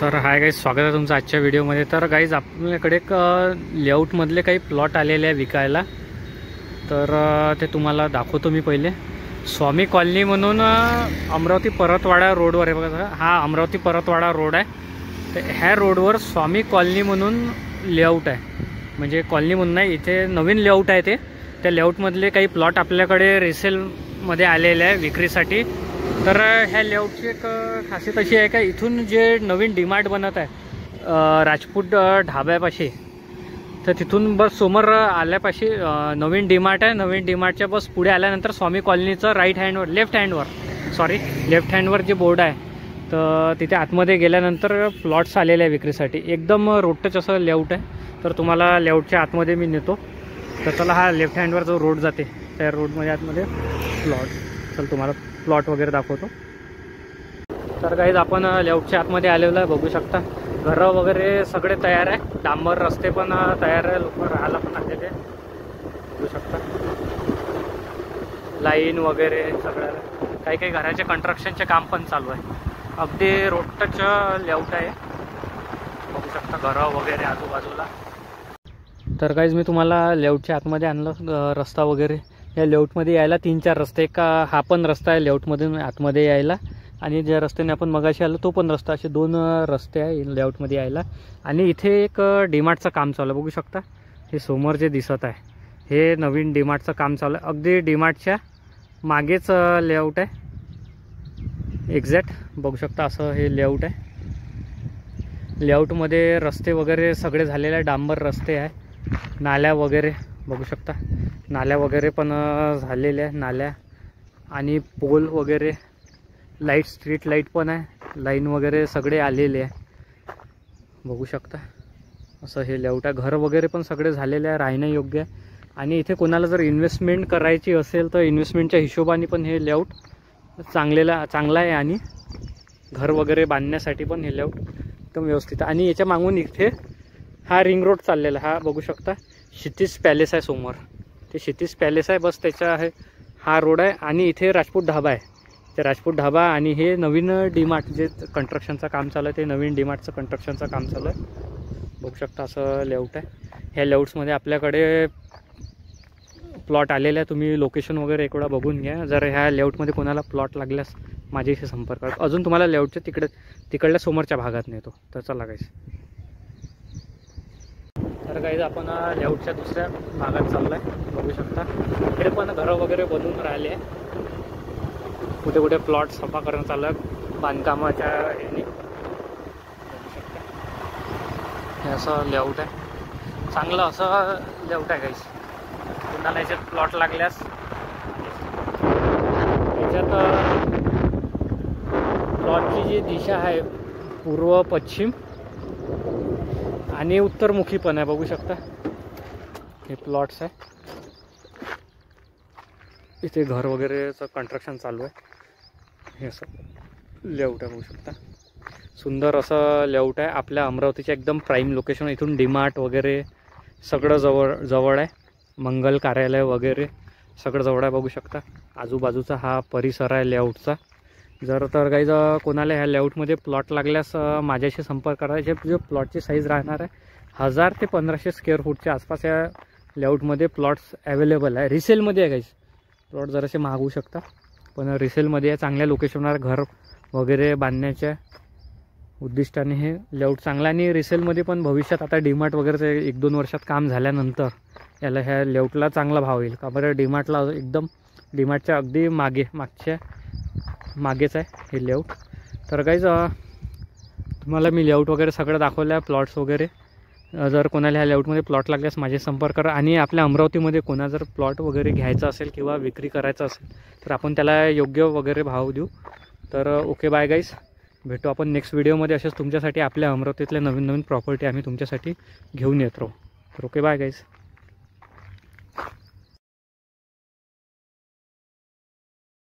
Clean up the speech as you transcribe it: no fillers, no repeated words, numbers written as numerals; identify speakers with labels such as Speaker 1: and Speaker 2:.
Speaker 1: तर hi guys, स्वागत आहे तुमचं आजच्या व्हिडिओमध्ये। तर गाईज आपल्याकडे एक लेआउटमधले काही प्लॉट आलेले आहे विकायला, तर ते तुम्हाला दाखवतो मी। पहिले स्वामी कॉलनी म्हणून अमरावती परतवाडा रोडवर आहे बघा, हा अमरावती परतवाडा रोड आहे। तर ह्या रोडवर स्वामी कॉलनी म्हणून लेआउट आहे, म्हणजे कॉलनी म्हणून नाही, इथे नवीन लेआउट आहे ते। त्या लेआउटमधले काही प्लॉट आपल्याकडे रिसेलमध्ये आलेले आहे विक्रीसाठी। तर ह्या लेआउटची एक खासियत अशी आहे का, इथून जे नवीन डीमार्ट बनत आहे राजपूत ढाब्यापाशी, तर तिथून बस समोर आल्यापाशी नवीन डीमार्ट आहे। नवीन डीमार्टच्या बस पुढे आल्यानंतर स्वामी कॉलनीचं लेफ्ट हँडवर जे बोर्ड आहे, तर तिथे आतमध्ये गेल्यानंतर प्लॉट्स आलेले आहे विक्रीसाठी। एकदम रोडटच असं लेआउट आहे। तर तुम्हाला लेआउटच्या आतमध्ये मी नेतो। तर चला, हा लेफ्ट हँडवर जो रोड जाते त्या रोडमध्ये आतमध्ये चल तुम्हाला प्लॉट वगैरे दाखवतो। तर गाईज आपण लेआउटच्या आतमध्ये आलेलो आहे, बघू शकता घरं वगैरे सगळे तयार आहे, डांबर रस्ते पण तयार आहे, लोक राहायला पण आलेले बघू शकता, लाईन वगैरे सगळ्याला। काही काही घराचे कन्स्ट्रक्शनचे काम पण चालू आहे, अगदी रोड टच लेआउट आहे, बघू शकता घरं वगैरे आजूबाजूला। तर गाईज मी तुम्हाला लेआउटच्या आतमध्ये आणलं, रस्ता वगैरे या लेआउटमध्ये यायला 3-4 रस्ते, एक हा पण रस्ता आहे लेआउटमधून आतमध्ये यायला, आणि ज्या रस्त्याने आपण मगाशी आलो तो पण रस्ता, असे 2 रस्ते आहे लेआउटमध्ये यायला। आणि इथे एक डीमार्टचं काम चालू आहे, बघू शकता हे समोर जे दिसत आहे हे नवीन डीमार्टचं काम चालू आहे। अगदी डीमार्टच्या मागेच लेआउट आहे एक्झॅक्ट, बघू शकता असं हे लेआउट आहे। लेआउटमध्ये रस्ते वगैरे सगळे झालेले आहे, डांबर रस्ते आहे, नाल्या वगैरे बघू शकता, नाल्या वगैरे पण झालेल्या आहे, नाल्या आणि पोल वगैरे, लाईट, स्ट्रीट लाईट पण आहे, लाईन वगैरे सगळे आलेले आहे, बघू शकता असं हे लेआउट आहे। घर वगैरे पण सगळे झालेले आहे, राहण्यायोग्य आहे। आणि इथे कोणाला जर इन्व्हेस्टमेंट करायची असेल तर इन्व्हेस्टमेंटच्या हिशोबाने पण हे लेआउट चांगला आहे, आणि घर वगैरे बांधण्यासाठी पण हे लेआउट एकदम व्यवस्थित आहे। आणि याच्या मागून इथे हा रिंग रोड चाललेला, हा बघू शकता क्षितिज पॅलेस आहे समोर, ते क्षितिज पॅलेस आहे, बस त्याचा आहे हा रोड आहे। आणि इथे राजपूत ढाबा आहे, ते राजपूत ढाबा, आणि हे नवीन डीमार्ट जे कन्स्ट्रक्शनचं काम चालू आहे, ते नवीन डीमार्टचं कन्स्ट्रक्शनचं काम चालू आहे, बघू शकता असं लेआउट आहे। ह्या लेआउट्समध्ये आपल्याकडे प्लॉट आलेले आहे, तुम्ही लोकेशन वगैरे एक वेळा बघून घ्या। जर ह्या लेआउटमध्ये कोणाला प्लॉट लागल्यास माझ्याशी संपर्क करा। अजून तुम्हाला लेआउटच्या तिकडल्या समोरच्या भागात नेतो। तर चला गाईस, तर गाईज आपण लेआउटच्या दुसऱ्या भागात चाललो आहे, बघू शकता इकडे पण घरं वगैरे बनवून राहिले आहे, कुठे कुठे प्लॉट सफा करणं चालू आहे बांधकामाच्या ह्याने, बघू शकता हे असं लेआउट आहे, चांगलं असं लेआउट आहे गाईज। पुन्हा याच्यात प्लॉट लागल्यास, याच्यात प्लॉटची जी दिशा आहे पूर्व, पश्चिम आणि उत्तरमुखी पण आहे, बघू शकता हे प्लॉट्स आहे। इथे घर वगैरेचं कन्स्ट्रक्शन चालू आहे, हे असं लेआउट आहे, बघू शकता सुंदर असं लेआउट आहे। आपल्या अमरावतीच्या एकदम प्राईम लोकेशन, इथून डीमार्ट वगैरे सगळं जवळ आहे, मंगल कार्यालय वगैरे सगळं जवळ आहे, बघू शकता आजूबाजूचा हा परिसर आहे लेआउटचा। जर तर काही कोणाला ह्या लेआउटमध्ये प्लॉट लागल्यास माझ्याशी संपर्क करायचे। जो प्लॉटची साईज राहणार आहे 1000 ते 1500 स्क्वेअर फूटच्या आसपास या लेआउटमध्ये प्लॉट्स अवेलेबल आहे। रिसेलमध्ये आहे गाईज, प्लॉट जरासे महाग होऊ शकता, पण रिसेलमध्ये आहे, चांगल्या लोकेशनवर घर वगैरे बांधण्याच्या उद्दिष्टाने हे लेआउट चांगला। आणि रिसेलमध्ये पण भविष्यात आता डीमार्ट वगैरेचं 1-2 वर्षात काम झाल्यानंतर याला ह्या लेआउटला चांगला भाव येईल का बरं। डीमार्टला एकदम डीमार्टच्या अगदी मागेच आहे हे लेआउट। तर गाईज तुम्हाला मी लेआउट वगैरे सगळं दाखवलं आहे, प्लॉट्स वगैरे। जर कोणाला ह्या लेआउटमध्ये प्लॉट लागल्यास माझे संपर्क करा। आणि आपल्या अमरावतीमध्ये कोणा जर प्लॉट वगैरे घ्यायचा असेल किंवा विक्री करायचा असेल तर आपण त्याला योग्य वगैरे भाव देऊ। तर ओके, बाय गाईज, भेटू आपण नेक्स्ट व्हिडिओमध्ये। असेच तुमच्यासाठी आपल्या अमरावतीतल्या नवीन प्रॉपर्टी आम्ही तुमच्यासाठी घेऊन येत राहू। तर ओके, बाय गाईज।